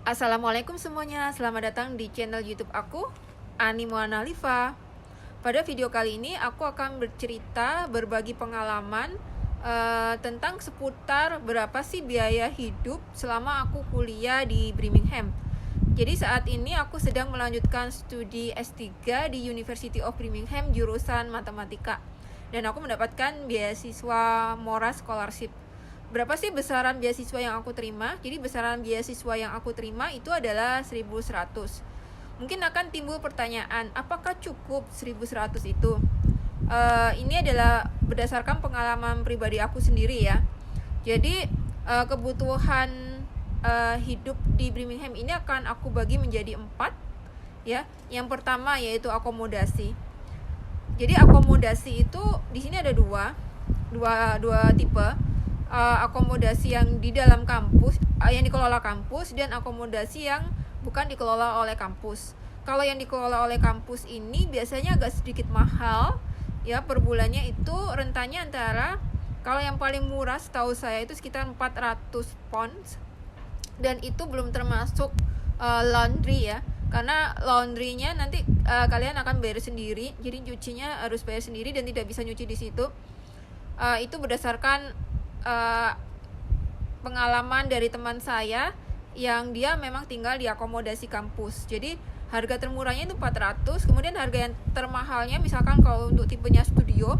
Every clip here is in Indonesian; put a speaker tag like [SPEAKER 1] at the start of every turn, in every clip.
[SPEAKER 1] Assalamualaikum semuanya, selamat datang di channel YouTube aku, Ani Moana Liva. Pada video kali ini aku akan bercerita, berbagi pengalaman tentang seputar berapa sih biaya hidup selama aku kuliah di Birmingham. Jadi saat ini aku sedang melanjutkan studi S3 di University of Birmingham jurusan matematika. Dan aku mendapatkan beasiswa Mora Scholarship. Berapa sih besaran beasiswa yang aku terima? Jadi besaran beasiswa yang aku terima itu adalah 1.100. Mungkin akan timbul pertanyaan, apakah cukup 1.100 itu? Ini adalah berdasarkan pengalaman pribadi aku sendiri ya. Jadi kebutuhan hidup di Birmingham ini akan aku bagi menjadi 4 ya. Yang pertama yaitu akomodasi. Jadi akomodasi itu di sini ada dua tipe. Akomodasi yang di dalam kampus, yang dikelola kampus, dan akomodasi yang bukan dikelola oleh kampus. Kalau yang dikelola oleh kampus ini biasanya agak sedikit mahal ya, per bulannya itu rentanya antara, kalau yang paling murah setahu saya itu sekitar 400 pounds, dan itu belum termasuk laundry ya, karena laundrynya nanti kalian akan bayar sendiri, jadi cucinya harus bayar sendiri dan tidak bisa nyuci di situ. Itu berdasarkan pengalaman dari teman saya yang dia memang tinggal di akomodasi kampus. Jadi harga termurahnya itu 400, kemudian harga yang termahalnya misalkan kalau untuk tipenya studio,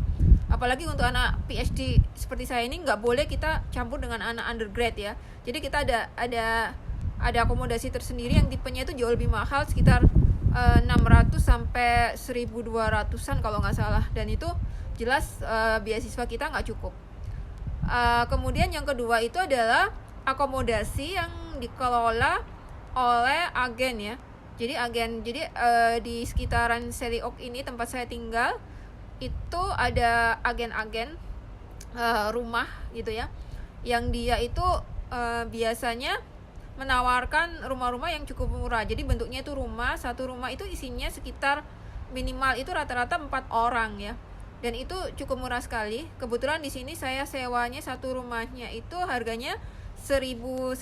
[SPEAKER 1] apalagi untuk anak PhD seperti saya ini, nggak boleh kita campur dengan anak undergrad ya. Jadi kita ada akomodasi tersendiri yang tipenya itu jauh lebih mahal, sekitar 600 sampai 1.200-an kalau nggak salah, dan itu jelas beasiswa kita nggak cukup. Kemudian yang kedua itu adalah akomodasi yang dikelola oleh agen ya. Jadi di sekitaran Selly Oak ini tempat saya tinggal itu ada agen-agen rumah gitu ya, yang dia itu biasanya menawarkan rumah-rumah yang cukup murah. Jadi bentuknya itu satu rumah itu isinya sekitar minimal itu rata-rata 4 orang ya. Dan itu cukup murah sekali. Kebetulan di sini saya sewanya satu rumahnya itu harganya 1.109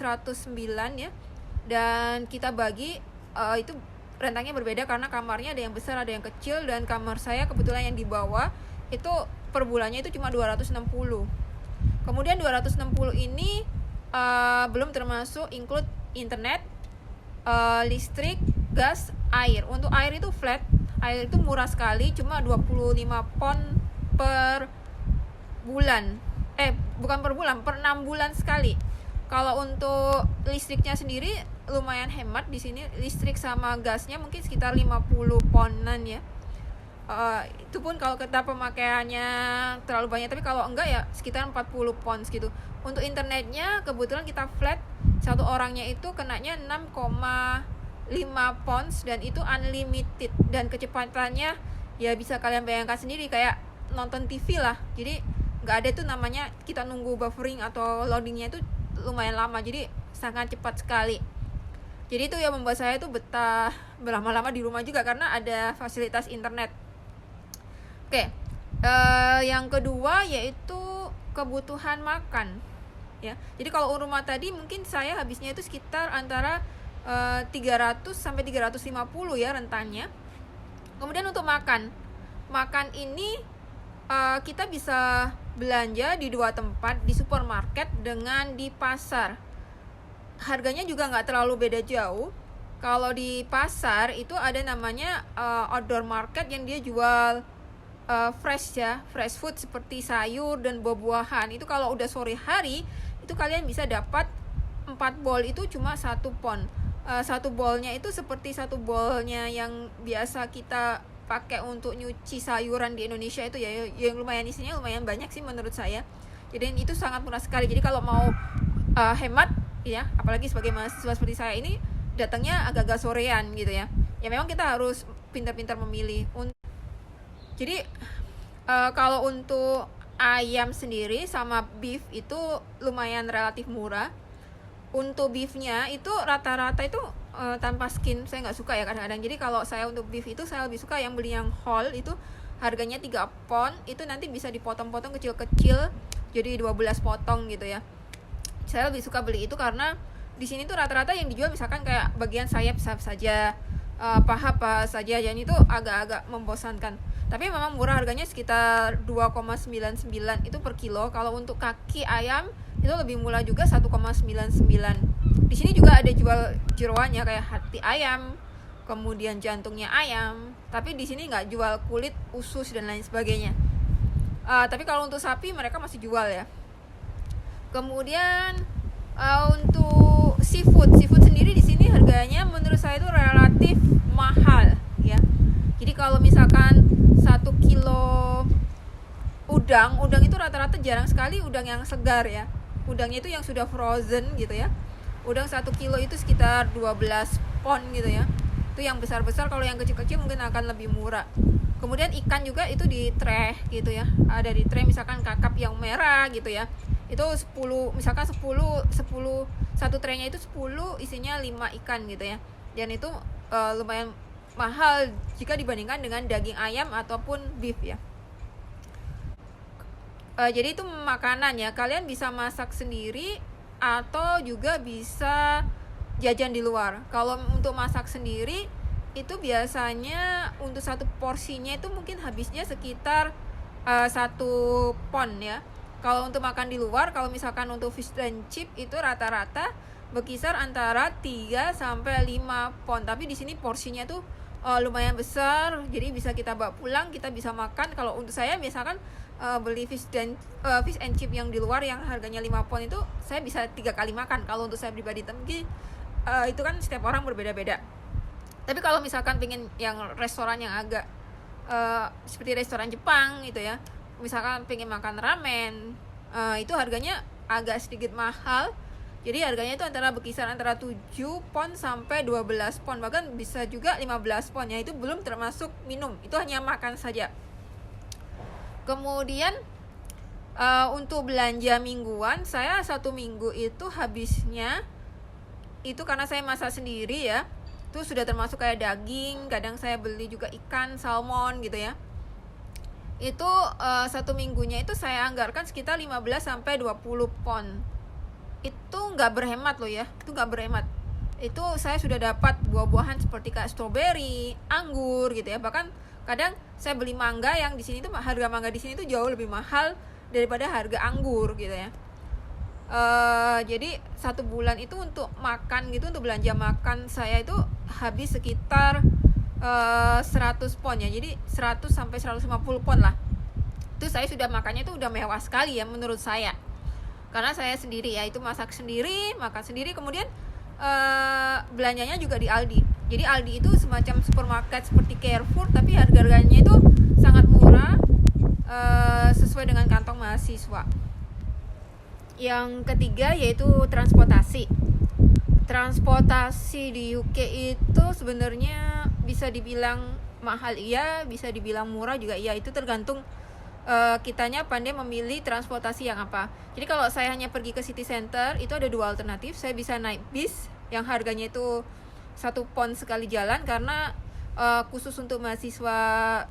[SPEAKER 1] ya. Dan kita bagi itu rentangnya berbeda karena kamarnya ada yang besar, ada yang kecil, dan kamar saya kebetulan yang di bawah itu per bulannya itu cuma 260. Kemudian 260 ini belum termasuk include internet, listrik, gas, air. Untuk air itu flat. Air itu murah sekali, cuma 25 pound per bulan. Bukan per bulan, per 6 bulan sekali. Kalau untuk listriknya sendiri lumayan hemat di sini. Listrik sama gasnya mungkin sekitar 50 poundan ya. Itu pun kalau kita pemakaiannya terlalu banyak, tapi kalau enggak ya sekitar 40 pounds gitu. Untuk internetnya kebetulan kita flat, satu orangnya itu kenanya 6,5 pounds dan itu unlimited, dan kecepatannya ya bisa kalian bayangkan sendiri kayak nonton TV lah. Jadi nggak ada tuh namanya kita nunggu buffering atau loadingnya itu lumayan lama, jadi sangat cepat sekali. Jadi itu yang membuat saya tuh betah berlama-lama di rumah juga karena ada fasilitas internet. Oke, yang kedua yaitu kebutuhan makan ya. Jadi kalau rumah tadi mungkin saya habisnya itu sekitar antara 300 sampai 350 ya rentangnya. Kemudian untuk makan ini kita bisa belanja di 2 tempat, di supermarket dengan di pasar. Harganya juga nggak terlalu beda jauh. Kalau di pasar itu ada namanya outdoor market yang dia jual fresh ya, fresh food seperti sayur dan buah-buahan. Itu kalau udah sore hari itu kalian bisa dapat 4 bowl itu cuma 1 pound. Satu bolnya itu seperti satu bolnya yang biasa kita pakai untuk nyuci sayuran di Indonesia itu ya, yang lumayan isinya lumayan banyak sih menurut saya. Jadi itu sangat murah sekali. Jadi kalau mau hemat ya, apalagi sebagai mahasiswa seperti saya ini datangnya agak-agak sorean gitu ya. Ya memang kita harus pintar-pintar memilih. Jadi kalau untuk ayam sendiri sama beef itu lumayan relatif murah. Untuk beefnya itu rata-rata itu tanpa skin, saya nggak suka ya kadang-kadang. Jadi kalau saya untuk beef itu saya lebih suka yang beli yang whole, itu harganya 3 pound, itu nanti bisa dipotong-potong kecil-kecil jadi 12 potong gitu ya. Saya lebih suka beli itu karena di sini tuh rata-rata yang dijual misalkan kayak bagian sayap saja, paha saja, jadi itu agak-agak membosankan. Tapi memang murah, harganya sekitar 2,99 itu per kilo. Kalau untuk kaki ayam itu lebih murah juga, 1,99. Di sini juga ada jual jeroannya kayak hati ayam, kemudian jantungnya ayam. Tapi di sini nggak jual kulit, usus dan lain sebagainya. Tapi kalau untuk sapi mereka masih jual ya. Kemudian untuk seafood sendiri di sini harganya menurut saya itu relatif mahal ya. Jadi kalau misalkan 1 kilo udang itu rata-rata jarang sekali udang yang segar ya. Udangnya itu yang sudah frozen gitu ya. Udang 1 kilo itu sekitar 12 pon gitu ya. Itu yang besar-besar, kalau yang kecil-kecil mungkin akan lebih murah. Kemudian ikan juga itu di tray gitu ya. Ada di tray misalkan kakap yang merah gitu ya. Itu 10, misalkan 10 satu traynya itu 10 isinya 5 ikan gitu ya. Dan itu lumayan mahal jika dibandingkan dengan daging ayam ataupun beef ya. Jadi itu makanan ya, kalian bisa masak sendiri atau juga bisa jajan di luar. Kalau untuk masak sendiri itu biasanya untuk satu porsinya itu mungkin habisnya sekitar 1 pon ya. Kalau untuk makan di luar, kalau misalkan untuk fish and chip itu rata-rata berkisar antara 3 sampai 5 pon. Tapi di sini porsinya tuh lumayan besar, jadi bisa kita bawa pulang, kita bisa makan. Kalau untuk saya misalkan beli fish and chip yang di luar yang harganya 5 pon itu saya bisa 3 kali makan. Kalau untuk saya pribadi, tapi itu kan setiap orang berbeda-beda. Tapi kalau misalkan pengen yang restoran yang agak seperti restoran Jepang gitu ya, misalkan pengen makan ramen, itu harganya agak sedikit mahal. Jadi harganya itu berkisar antara 7 pon sampai 12 pon, bahkan bisa juga 15 pon ya. Itu belum termasuk minum, itu hanya makan saja. Kemudian untuk belanja mingguan, saya 1 minggu itu habisnya itu karena saya masak sendiri ya, itu sudah termasuk kayak daging, kadang saya beli juga ikan, salmon gitu ya. Itu 1 minggunya itu saya anggarkan sekitar 15 sampai 20 pon. Itu nggak berhemat loh ya, itu nggak berhemat. Itu saya sudah dapat buah-buahan seperti kayak strawberry, anggur gitu ya. Bahkan kadang saya beli mangga yang di sini tuh harga mangga di sini tuh jauh lebih mahal daripada harga anggur gitu ya. Jadi 1 bulan itu untuk makan gitu, untuk belanja makan saya itu habis sekitar 100 pon ya. Jadi 100 sampai 150 pon lah. Itu saya sudah makannya itu udah mewah sekali ya menurut saya. Karena saya sendiri ya, itu masak sendiri, makan sendiri. Kemudian belanjanya juga di Aldi. Jadi Aldi itu semacam supermarket seperti Carrefour, tapi harga-harganya itu sangat murah, sesuai dengan kantong mahasiswa. Yang ketiga yaitu transportasi. Transportasi di UK itu sebenarnya bisa dibilang mahal iya, bisa dibilang murah juga iya. Itu tergantung kitanya pandai memilih transportasi yang apa. Jadi kalau saya hanya pergi ke city center, itu ada 2 alternatif. Saya bisa naik bis yang harganya itu 1 pon sekali jalan, karena khusus untuk mahasiswa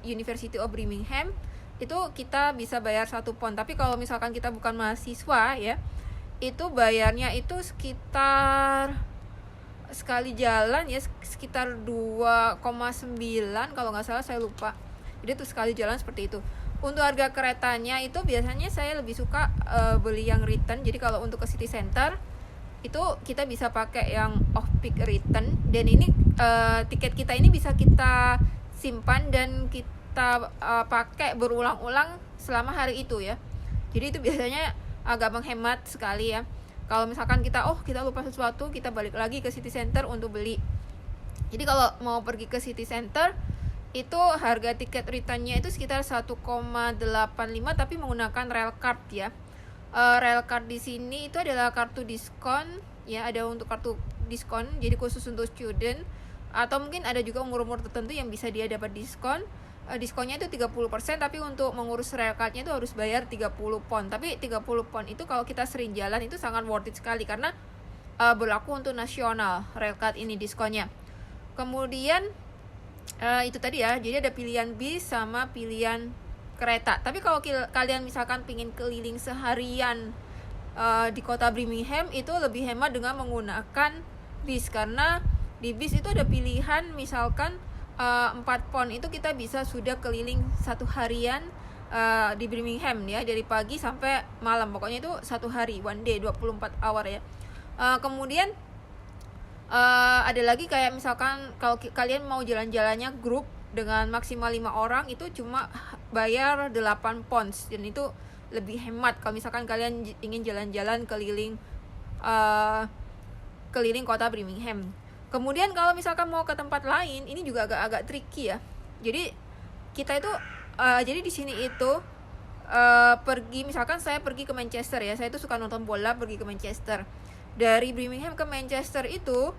[SPEAKER 1] University of Birmingham itu kita bisa bayar 1 pon. Tapi kalau misalkan kita bukan mahasiswa ya, itu bayarnya itu sekitar sekali jalan ya sekitar 2,9 kalau nggak salah, saya lupa. Jadi itu sekali jalan seperti itu. Untuk harga keretanya itu biasanya saya lebih suka beli yang return. Jadi kalau untuk ke city center itu kita bisa pakai yang off peak return, dan ini tiket kita ini bisa kita simpan dan kita pakai berulang-ulang selama hari itu ya. Jadi itu biasanya agak menghemat sekali ya. Kalau misalkan kita lupa sesuatu, kita balik lagi ke city center untuk beli. Jadi kalau mau pergi ke city center itu harga tiket returnnya itu sekitar 1,85, tapi menggunakan rail card ya. Rail card di sini itu adalah kartu diskon ya, ada untuk kartu diskon, jadi khusus untuk student, atau mungkin ada juga umur-umur tertentu yang bisa dia dapat diskon. Diskonnya itu 30%, tapi untuk mengurus rail cardnya itu harus bayar 30 pon. Tapi 30 pon itu kalau kita sering jalan itu sangat worth it sekali, karena berlaku untuk nasional rail card ini diskonnya. Kemudian itu tadi ya, jadi ada pilihan bis sama pilihan kereta. Tapi kalau kalian misalkan pingin keliling seharian di kota Birmingham itu lebih hemat dengan menggunakan bis, karena di bis itu ada pilihan, misalkan 4 pound itu kita bisa sudah keliling satu harian di Birmingham ya, dari pagi sampai malam, pokoknya itu satu hari, one day, 24 hour ya. Kemudian ada lagi kayak misalkan kalau kalian mau jalan-jalannya grup dengan maksimal 5 orang itu cuma bayar 8 pounds, dan itu lebih hemat kalau misalkan kalian ingin jalan-jalan keliling kota Birmingham. Kemudian kalau misalkan mau ke tempat lain, ini juga agak tricky ya. Jadi kita itu jadi di sini itu pergi, misalkan saya pergi ke Manchester ya, saya itu suka nonton bola, pergi ke Manchester. Dari Birmingham ke Manchester itu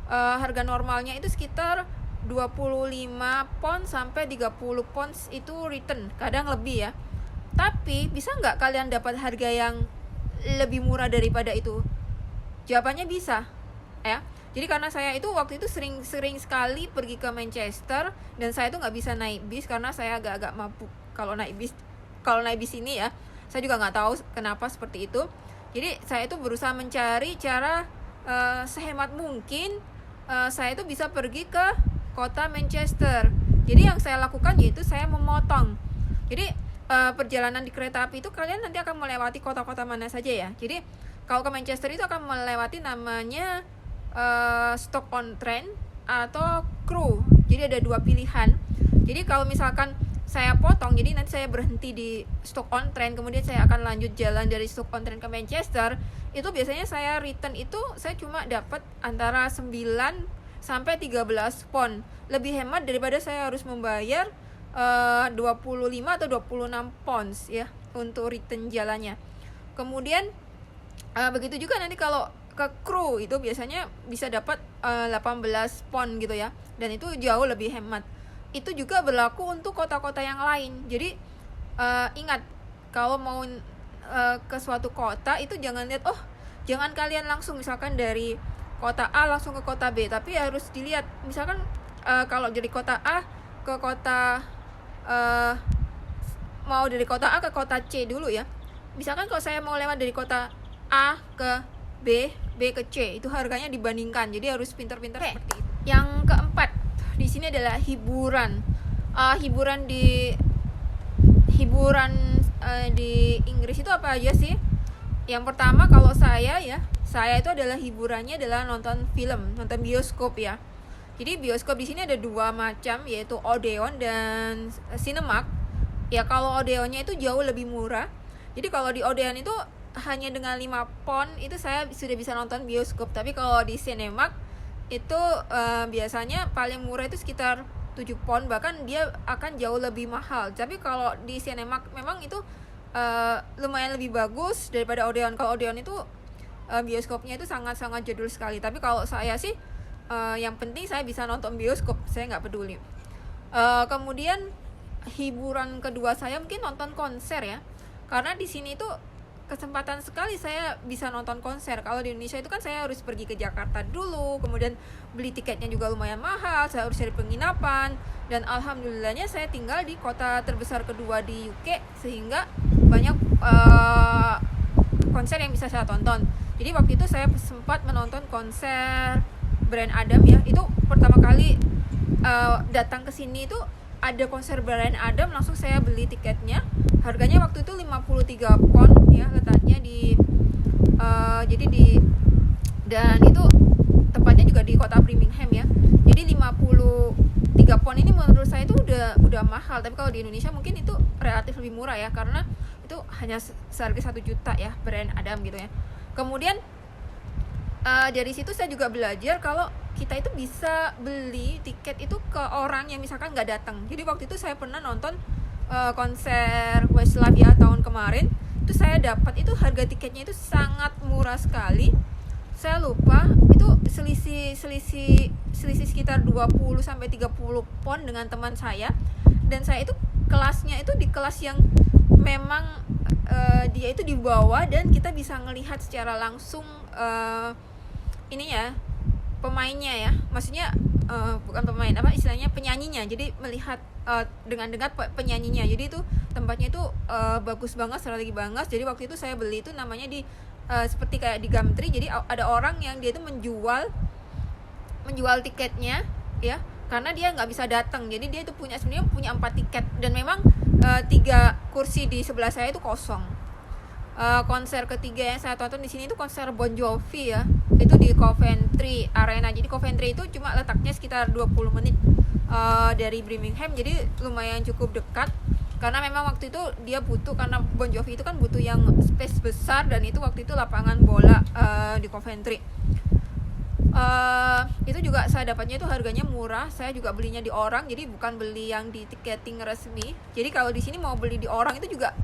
[SPEAKER 1] harga normalnya itu sekitar 25 pound sampai 30 pounds itu return, kadang lebih ya. Tapi bisa nggak kalian dapat harga yang lebih murah daripada itu? Jawabannya bisa ya. Jadi karena saya itu waktu itu sering sekali pergi ke Manchester, dan saya itu nggak bisa naik bis karena saya agak mabuk kalau naik bis ini ya. Saya juga nggak tahu kenapa seperti itu. Jadi saya itu berusaha mencari cara sehemat mungkin saya itu bisa pergi ke kota Manchester. Jadi yang saya lakukan yaitu saya memotong. Jadi perjalanan di kereta api itu kalian nanti akan melewati kota-kota mana saja ya. Jadi kalau ke Manchester itu akan melewati namanya Stoke-on-Trent atau Crewe. Jadi ada 2 pilihan. Jadi kalau misalkan saya potong, jadi nanti saya berhenti di Stoke-on-Trent, kemudian saya akan lanjut jalan dari Stoke-on-Trent ke Manchester. Itu biasanya saya return itu saya cuma dapat antara 9 sampai 13 pound. Lebih hemat daripada saya harus membayar 25 atau 26 pounds ya untuk return jalannya. Kemudian begitu juga nanti kalau ke Crewe itu biasanya bisa dapat 18 pound gitu ya, dan itu jauh lebih hemat. Itu juga berlaku untuk kota-kota yang lain. Jadi ingat, kalau mau ke suatu kota itu jangan lihat, jangan kalian langsung misalkan dari kota A langsung ke kota B, tapi harus dilihat misalkan kalau dari kota A ke kota mau dari kota A ke kota C dulu ya. Misalkan kalau saya mau lewat dari kota A ke B ke C, itu harganya dibandingkan. Jadi harus pintar-pintar seperti itu. Yang keempat di sini adalah hiburan. Hiburan di Inggris itu apa aja sih? Yang pertama kalau saya itu adalah hiburannya adalah nonton film, nonton bioskop ya. Jadi bioskop di sini ada 2 macam, yaitu Odeon dan Cinemark. Ya kalau Odeonnya itu jauh lebih murah. Jadi kalau di Odeon itu hanya dengan 5 pound itu saya sudah bisa nonton bioskop. Tapi kalau di Cinemark itu biasanya paling murah itu sekitar 7 pound, bahkan dia akan jauh lebih mahal. Tapi kalau di Cinemark memang itu lumayan lebih bagus daripada Odeon. Kalau Odeon itu bioskopnya itu sangat-sangat jadul sekali. Tapi kalau saya sih yang penting saya bisa nonton bioskop, saya nggak peduli. Kemudian hiburan kedua saya mungkin nonton konser ya, karena di sini itu kesempatan sekali saya bisa nonton konser. Kalau di Indonesia itu kan saya harus pergi ke Jakarta dulu, kemudian beli tiketnya juga lumayan mahal, saya harus cari penginapan, dan alhamdulillahnya saya tinggal di kota terbesar kedua di UK, sehingga banyak konser yang bisa saya tonton. Jadi waktu itu saya sempat menonton konser Bryan Adams ya. Itu pertama kali datang ke sini itu ada konser Bryan Adams, langsung saya beli tiketnya. Harganya waktu itu 53 pound ya, letaknya di dan itu tempatnya juga di kota Birmingham ya. Jadi 53 pound ini menurut saya itu udah mahal, tapi kalau di Indonesia mungkin itu relatif lebih murah ya, karena itu hanya seharga 1 juta ya Bryan Adams gitu ya. Kemudian dari situ saya juga belajar kalau kita itu bisa beli tiket itu ke orang yang misalkan nggak datang. Jadi waktu itu saya pernah nonton konser Westlife ya tahun kemarin, itu saya dapat itu harga tiketnya itu sangat murah sekali. Saya lupa itu selisih sekitar 20 sampai 30 pound dengan teman saya, dan saya itu kelasnya itu di kelas yang memang dia itu di bawah, dan kita bisa ngelihat secara langsung ini ya, pemainnya ya, maksudnya bukan pemain, apa istilahnya, penyanyinya. Jadi melihat dengan dekat penyanyinya. Jadi itu tempatnya itu bagus banget, strategi banget. Jadi waktu itu saya beli itu namanya di seperti kayak di Gumtree. Jadi ada orang yang dia itu menjual tiketnya ya, karena dia nggak bisa datang. Jadi dia itu sebenarnya punya 4 tiket, dan memang 3 kursi di sebelah saya itu kosong. Konser ketiga yang saya tonton di sini itu konser Bon Jovi ya, itu di Coventry Arena. Jadi Coventry itu cuma letaknya sekitar 20 menit dari Birmingham, jadi lumayan cukup dekat. Karena memang waktu itu dia butuh, karena Bon Jovi itu kan butuh yang space besar, dan itu waktu itu lapangan bola di Coventry. Itu juga saya dapatnya itu harganya murah. Saya juga belinya di orang, jadi bukan beli yang di tiketing resmi. Jadi kalau di sini mau beli di orang itu juga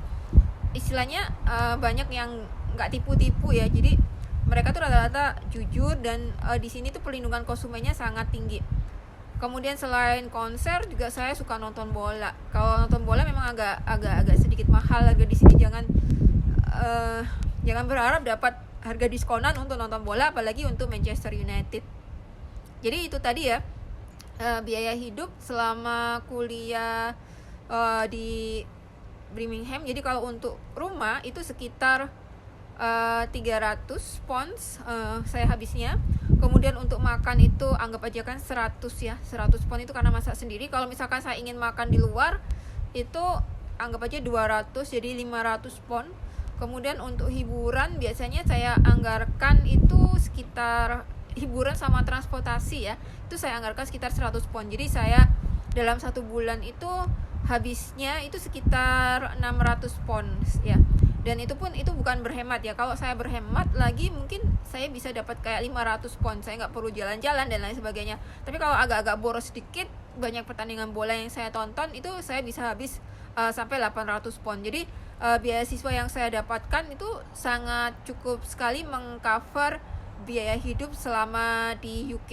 [SPEAKER 1] istilahnya banyak yang nggak tipu-tipu ya. Jadi mereka tuh rata-rata jujur, dan di sini tuh perlindungan konsumennya sangat tinggi. Kemudian selain konser juga saya suka nonton bola. Kalau nonton bola memang agak sedikit mahal harga di sini. Jangan berharap dapat harga diskonan untuk nonton bola, apalagi untuk Manchester United. Jadi itu tadi ya, biaya hidup selama kuliah di Birmingham. Jadi kalau untuk rumah itu sekitar 300 pounds saya habisnya. Kemudian untuk makan itu anggap aja kan 100 ya, 100 pound itu karena masak sendiri. Kalau misalkan saya ingin makan di luar itu anggap aja 200, jadi 500 pound. Kemudian untuk hiburan biasanya saya anggarkan itu sekitar hiburan sama transportasi ya, itu saya anggarkan sekitar 100 pound. Jadi saya dalam 1 bulan itu habisnya itu sekitar 600 pound ya. Dan itu pun itu bukan berhemat ya. Kalau saya berhemat lagi mungkin saya bisa dapat kayak 500 pound. Saya nggak perlu jalan-jalan dan lain sebagainya. Tapi kalau agak-agak boros sedikit, banyak pertandingan bola yang saya tonton, itu saya bisa habis sampai 800 pound. Jadi biaya siswa yang saya dapatkan itu sangat cukup sekali mengcover biaya hidup selama di UK.